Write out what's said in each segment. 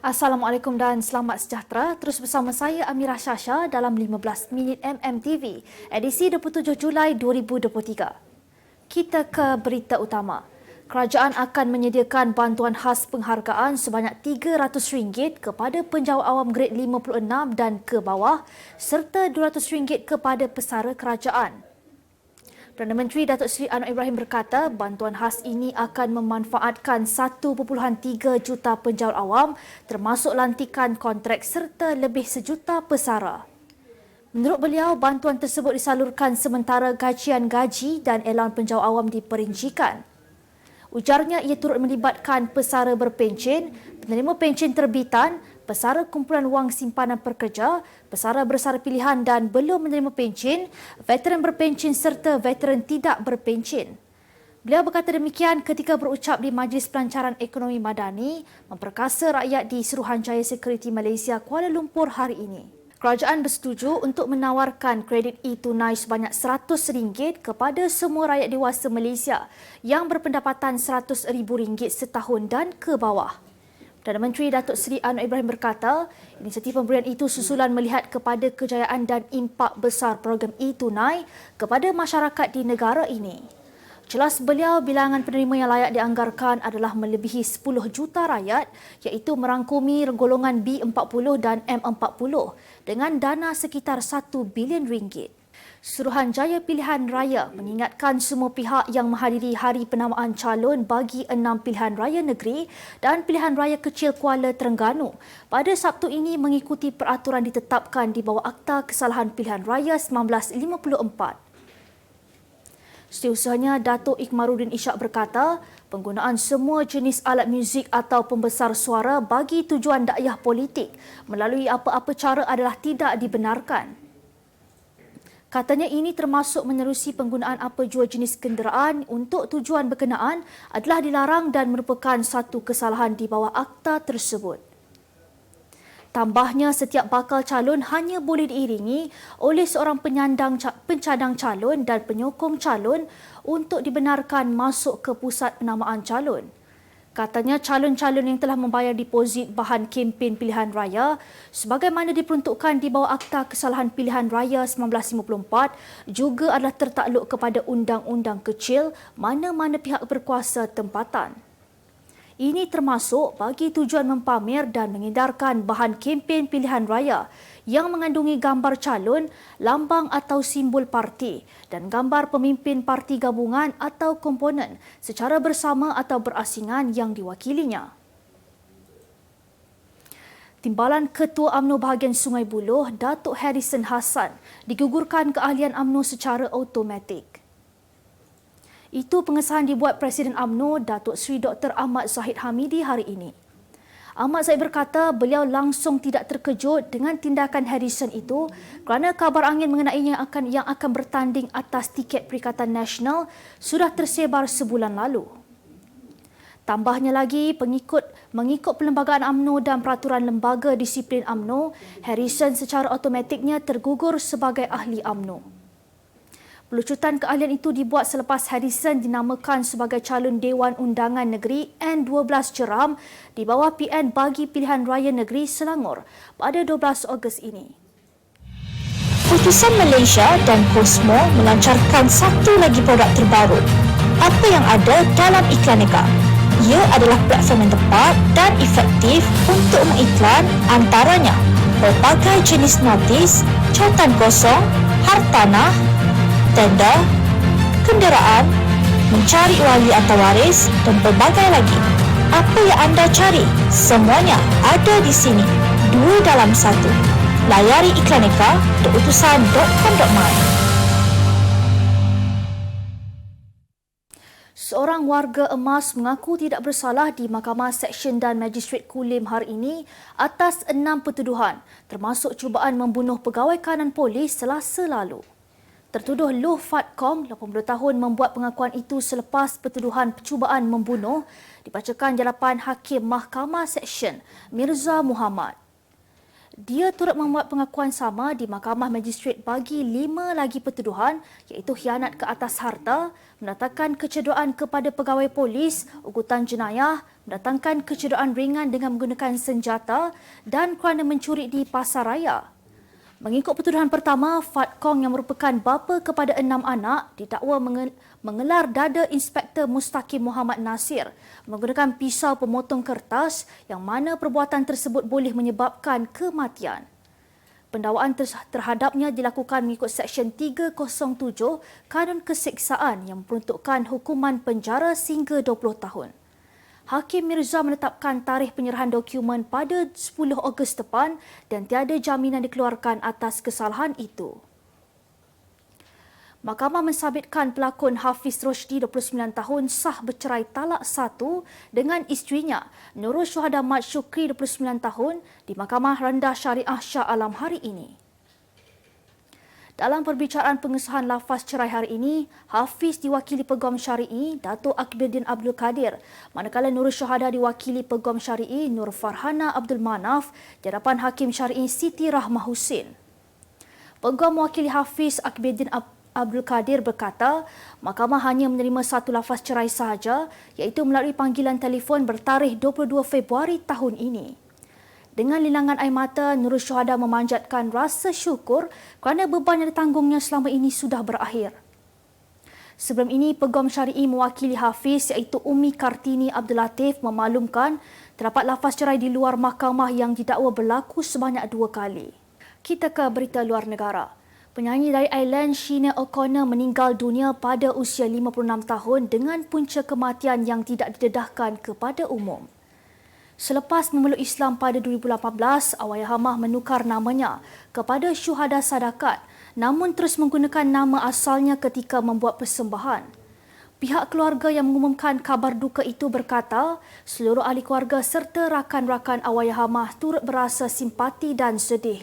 Assalamualaikum dan selamat sejahtera. Terus bersama saya Amira Shasha dalam 15 minit MMTV, edisi 27 Julai 2023. Kita ke berita utama. Kerajaan akan menyediakan bantuan khas penghargaan sebanyak RM300 kepada penjawat awam grade 56 dan ke bawah serta RM200 kepada pesara kerajaan. Perdana Menteri Datuk Seri Anwar Ibrahim berkata bantuan khas ini akan memanfaatkan 1.3 juta penjawat awam termasuk lantikan kontrak serta lebih sejuta pesara. Menurut beliau, bantuan tersebut disalurkan sementara gajian gaji dan elan penjawat awam diperincikan. Ujarnya ia turut melibatkan pesara berpencen, penerima pencen terbitan, pesara kumpulan wang simpanan pekerja, pesara bersara pilihan dan belum menerima pencen, veteran berpencen serta veteran tidak berpencen. Beliau berkata demikian ketika berucap di Majlis Pelancaran Ekonomi Madani Memperkasa Rakyat di Suruhanjaya Security Malaysia, Kuala Lumpur hari ini. Kerajaan bersetuju untuk menawarkan kredit e-tunai sebanyak RM100 kepada semua rakyat dewasa Malaysia yang berpendapatan RM100,000 setahun dan ke bawah. Perdana Menteri Datuk Seri Anwar Ibrahim berkata, inisiatif pemberian itu susulan melihat kepada kejayaan dan impak besar program e-tunai kepada masyarakat di negara ini. Jelas beliau, bilangan penerima yang layak dianggarkan adalah melebihi 10 juta rakyat iaitu merangkumi golongan B40 dan M40 dengan dana sekitar RM1 bilion. Suruhanjaya Pilihan Raya mengingatkan semua pihak yang menghadiri hari penamaan calon bagi 6 pilihan raya negeri dan pilihan raya kecil Kuala Terengganu pada Sabtu ini mengikuti peraturan ditetapkan di bawah Akta Kesalahan Pilihan Raya 1954. Setiausaha Datuk Ikmaruddin Ishak berkata, penggunaan semua jenis alat muzik atau pembesar suara bagi tujuan dakwah politik melalui apa-apa cara adalah tidak dibenarkan. Katanya ini termasuk menerusi penggunaan apa jua jenis kenderaan untuk tujuan berkenaan adalah dilarang dan merupakan satu kesalahan di bawah akta tersebut. Tambahnya, setiap bakal calon hanya boleh diiringi oleh seorang pencadang calon dan penyokong calon untuk dibenarkan masuk ke pusat penamaan calon. Katanya calon-calon yang telah membayar deposit bahan kempen pilihan raya sebagaimana diperuntukkan di bawah Akta Kesalahan Pilihan Raya 1954 juga adalah tertakluk kepada undang-undang kecil mana-mana pihak berkuasa tempatan. Ini termasuk bagi tujuan mempamer dan mengedarkan bahan kempen pilihan raya yang mengandungi gambar calon, lambang atau simbol parti dan gambar pemimpin parti gabungan atau komponen secara bersama atau berasingan yang diwakilinya. Timbalan Ketua UMNO bahagian Sungai Buloh, Datuk Harrison Hassan, digugurkan keahlian UMNO secara automatik. Itu pengesahan dibuat Presiden UMNO Datuk Seri Dr. Ahmad Zahid Hamidi hari ini. Ahmad Zahid berkata beliau langsung tidak terkejut dengan tindakan Harrison itu kerana kabar angin mengenai yang akan bertanding atas tiket Perikatan Nasional sudah tersebar sebulan lalu. Tambahnya lagi, mengikut Perlembagaan UMNO dan Peraturan Lembaga Disiplin UMNO, Harrison secara automatiknya tergugur sebagai ahli UMNO. Pelucutan keahlian itu dibuat selepas Harrison dinamakan sebagai calon Dewan Undangan Negeri N12 Jeram di bawah PN bagi Pilihan Raya Negeri Selangor pada 12 Ogos ini. Utusan Malaysia dan Cosmo melancarkan satu lagi produk terbaru. Apa yang ada dalam Iklaneka? Ia adalah platform yang tepat dan efektif untuk mengiklan antaranya berbagai jenis notis, cautan kosong, hartanah, tenda, kenderaan, mencari wali atau waris dan berbagai lagi. Apa yang anda cari? Semuanya ada di sini. 2 dalam 1. Layari iklaneka.utusan.com.my. Seorang warga emas mengaku tidak bersalah di Mahkamah Seksyen dan Magistrate Kulim hari ini atas 6 pertuduhan termasuk cubaan membunuh pegawai kanan polis Selasa lalu. Tertuduh Loh Fat Kong, 80 tahun, membuat pengakuan itu selepas pertuduhan percubaan membunuh dibacakan di hadapan Hakim Mahkamah Seksyen Mirza Muhammad. Dia turut membuat pengakuan sama di Mahkamah Magistrate bagi 5 lagi pertuduhan iaitu khianat ke atas harta, mendatangkan kecederaan kepada pegawai polis, ugutan jenayah, mendatangkan kecederaan ringan dengan menggunakan senjata dan kerana mencuri di pasar raya. Mengikut petuduhan pertama, Fat Kong yang merupakan bapa kepada 6 anak didakwa mengelar dada Inspektor Mustaqim Muhammad Nasir menggunakan pisau pemotong kertas yang mana perbuatan tersebut boleh menyebabkan kematian. Pendakwaan terhadapnya dilakukan mengikut Seksyen 307 Kanun Keseksaan yang memperuntukkan hukuman penjara sehingga 20 tahun. Hakim Mirza menetapkan tarikh penyerahan dokumen pada 10 Ogos depan dan tiada jaminan dikeluarkan atas kesalahan itu. Mahkamah mensabitkan pelakon Hafiz Roshdi 29 tahun sah bercerai talak 1 dengan isterinya Nurul Syuhada Mat Syukri 29 tahun di Mahkamah Rendah Syariah Shah Alam hari ini. Dalam perbicaraan pengesahan lafaz cerai hari ini, Hafiz diwakili Peguam Syari'i Datuk Akbiruddin Abdul Kadir, manakala Nurul Syuhada diwakili Peguam Syari'i Nur Farhana Abdul Manaf di hadapan Hakim Syari'i Siti Rahmah Husin. Peguam mewakili Hafiz Akbiruddin Abdul Kadir berkata, mahkamah hanya menerima satu lafaz cerai sahaja iaitu melalui panggilan telefon bertarikh 22 Februari tahun ini. Dengan lilangan air mata, Nurul Syuhada memanjatkan rasa syukur kerana beban yang ditanggungnya selama ini sudah berakhir. Sebelum ini, Peguam Syari'i mewakili Hafiz iaitu Umi Kartini Abdul Latif memaklumkan terdapat lafaz cerai di luar mahkamah yang didakwa berlaku sebanyak 2 kali. Kita ke berita luar negara. Penyanyi dari Ireland Sinead O'Connor meninggal dunia pada usia 56 tahun dengan punca kematian yang tidak didedahkan kepada umum. Selepas memeluk Islam pada 2018, Allahyarhamah menukar namanya kepada Syuhada Sadakat namun terus menggunakan nama asalnya ketika membuat persembahan. Pihak keluarga yang mengumumkan kabar duka itu berkata, seluruh ahli keluarga serta rakan-rakan Allahyarhamah turut berasa simpati dan sedih.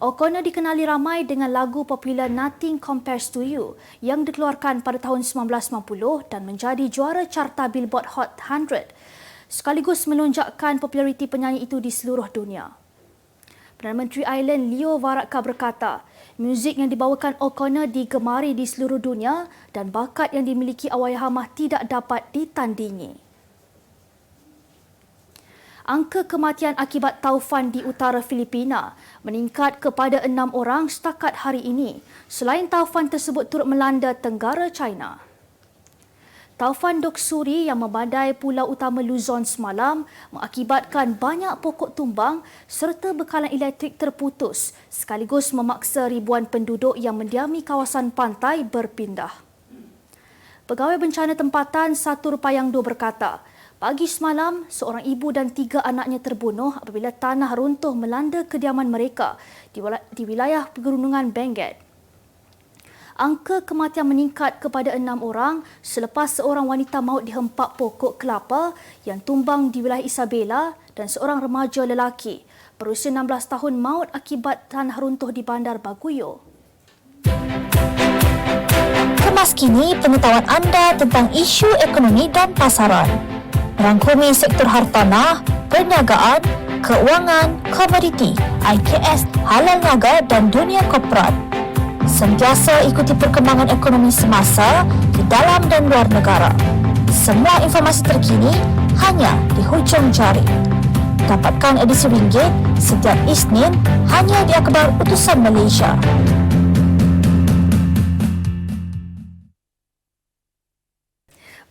O'Connor dikenali ramai dengan lagu popular Nothing Compares to You yang dikeluarkan pada tahun 1990 dan menjadi juara carta Billboard Hot 100. Sekaligus melonjakkan populariti penyanyi itu di seluruh dunia. Perdana Menteri Ireland Leo Varadkar berkata, muzik yang dibawakan O'Connor digemari di seluruh dunia dan bakat yang dimiliki Allahyarhamah tidak dapat ditandingi. Angka kematian akibat taufan di utara Filipina meningkat kepada 6 orang setakat hari ini, selain taufan tersebut turut melanda tenggara China. Taufan Doksuri yang membadai pulau utama Luzon semalam mengakibatkan banyak pokok tumbang serta bekalan elektrik terputus sekaligus memaksa ribuan penduduk yang mendiami kawasan pantai berpindah. Pegawai bencana tempatan 1 Rupayang 2 berkata, pagi semalam seorang ibu dan 3 anaknya terbunuh apabila tanah runtuh melanda kediaman mereka di wilayah pegunungan Benguet. Angka kematian meningkat kepada 6 orang selepas seorang wanita maut dihempak pokok kelapa yang tumbang di wilayah Isabela dan seorang remaja lelaki berusia 16 tahun maut akibat tanah runtuh di Bandar Baguio. Kemas kini pengetahuan anda tentang isu ekonomi dan pasaran. Merangkumi sektor hartanah, perniagaan, keuangan, komoditi, IKS, halal niaga dan dunia korporat. Sentiasa ikuti perkembangan ekonomi semasa di dalam dan luar negara. Semua informasi terkini hanya di hujung jari. Dapatkan edisi ringgit setiap Isnin hanya di Akhbar Utusan Malaysia.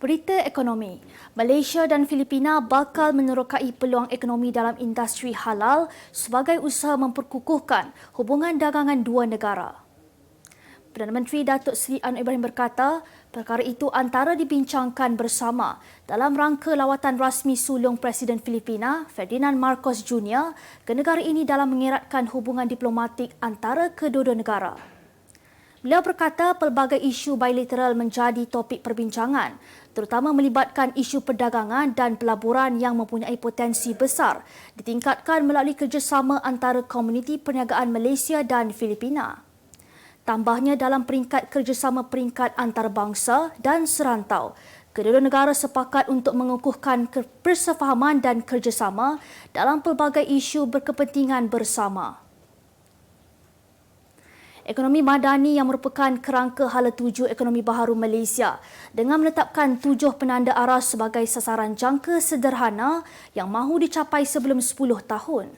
Berita ekonomi. Malaysia dan Filipina bakal menerokai peluang ekonomi dalam industri halal sebagai usaha memperkukuhkan hubungan dagangan dua negara. Perdana Menteri Datuk Seri Anwar Ibrahim berkata, perkara itu antara dibincangkan bersama dalam rangka lawatan rasmi sulung Presiden Filipina, Ferdinand Marcos Jr. ke negara ini dalam mengeratkan hubungan diplomatik antara kedua-dua negara. Beliau berkata pelbagai isu bilateral menjadi topik perbincangan, terutama melibatkan isu perdagangan dan pelaburan yang mempunyai potensi besar ditingkatkan melalui kerjasama antara komuniti perniagaan Malaysia dan Filipina. Tambahnya dalam peringkat kerjasama peringkat antarabangsa dan serantau, kedua negara sepakat untuk mengukuhkan persefahaman dan kerjasama dalam pelbagai isu berkepentingan bersama. Ekonomi madani yang merupakan kerangka hala tuju ekonomi baharu Malaysia dengan menetapkan 7 penanda aras sebagai sasaran jangka sederhana yang mahu dicapai sebelum 10 tahun.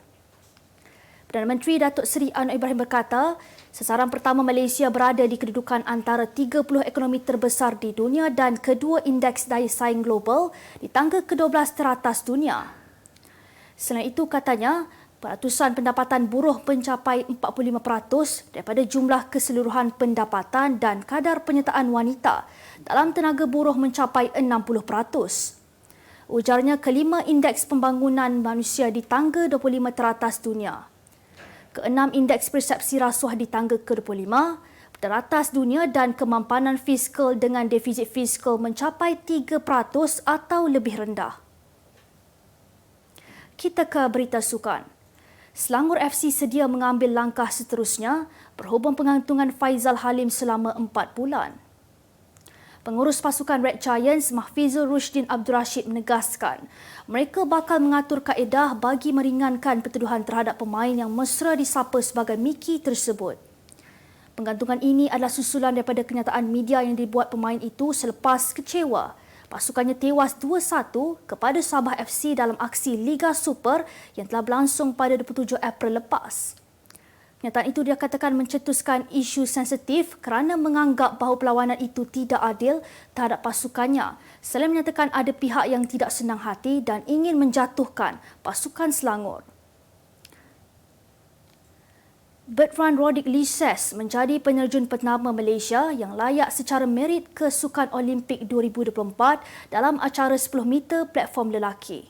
Perdana Menteri Datuk Seri Anwar Ibrahim berkata, sasaran pertama Malaysia berada di kedudukan antara 30 ekonomi terbesar di dunia dan kedua indeks daya saing global di tangga ke-12 teratas dunia. Selain itu, katanya, peratusan pendapatan buruh mencapai 45% daripada jumlah keseluruhan pendapatan dan kadar penyertaan wanita dalam tenaga buruh mencapai 60%. Ujarnya kelima indeks pembangunan manusia di tangga 25 teratas dunia. Keenam indeks persepsi rasuah di tangga ke-25 teratas dunia dan kemampanan fiskal dengan defisit fiskal mencapai 3% atau lebih rendah. Kita ke berita sukan. Selangor FC sedia mengambil langkah seterusnya berhubung pengantungan Faizal Halim selama 4 bulan. Pengurus pasukan Red Giants Mahfizul Rushdin Abdul Rashid menegaskan mereka bakal mengatur kaedah bagi meringankan pertuduhan terhadap pemain yang mesra disapa sebagai Mickey tersebut. Penggantungan ini adalah susulan daripada kenyataan media yang dibuat pemain itu selepas kecewa pasukannya tewas 2-1 kepada Sabah FC dalam aksi Liga Super yang telah berlangsung pada 27 April lepas. Kenyataan itu dikatakan mencetuskan isu sensitif kerana menganggap bahawa perlawanan itu tidak adil terhadap pasukannya selain menyatakan ada pihak yang tidak senang hati dan ingin menjatuhkan pasukan Selangor. Bertrand Rodick Lises menjadi penerjun pertama Malaysia yang layak secara merit ke Sukan Olimpik 2024 dalam acara 10 meter platform lelaki.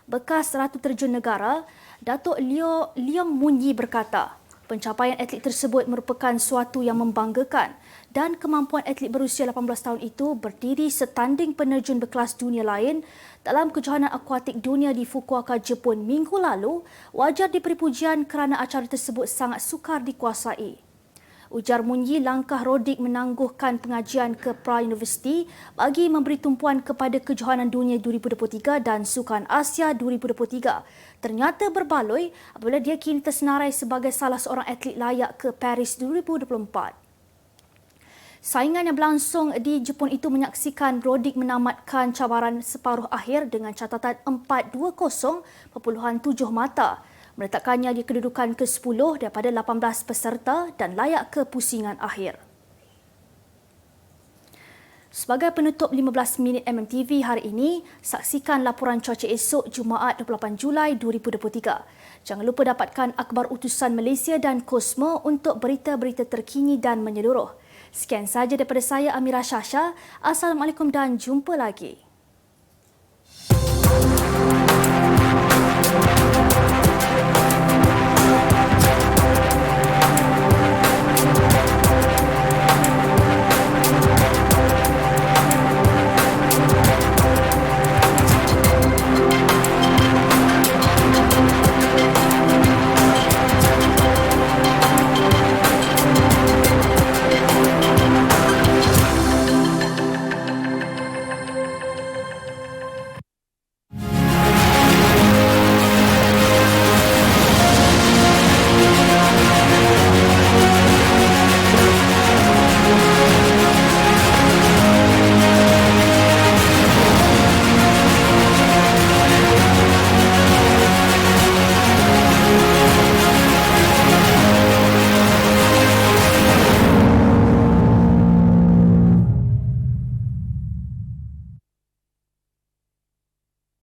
Bekas Ratu Terjun Negara, Datuk Leong Mun Yi berkata, pencapaian atlet tersebut merupakan suatu yang membanggakan dan kemampuan atlet berusia 18 tahun itu berdiri setanding penerjun berkelas dunia lain dalam kejohanan akuatik dunia di Fukuoka, Jepun minggu lalu, wajar diberi pujian kerana acara tersebut sangat sukar dikuasai. Ujar Munyi, langkah Rodick menangguhkan pengajian ke pra-universiti bagi memberi tumpuan kepada kejohanan dunia 2023 dan Sukan Asia 2023 ternyata berbaloi apabila dia kini tersenarai sebagai salah seorang atlet layak ke Paris 2024. Saingan yang berlangsung di Jepun itu menyaksikan Rodick menamatkan cabaran separuh akhir dengan catatan 4-2-0.7 mata, meletakkannya di kedudukan ke-10 daripada 18 peserta dan layak ke pusingan akhir. Sebagai penutup 15 minit MMTV hari ini, saksikan laporan cuaca esok Jumaat 28 Julai 2023. Jangan lupa dapatkan akhbar utusan Malaysia dan Kosmo untuk berita-berita terkini dan menyeluruh. Sekian sahaja daripada saya, Amirah Shasha. Assalamualaikum dan jumpa lagi.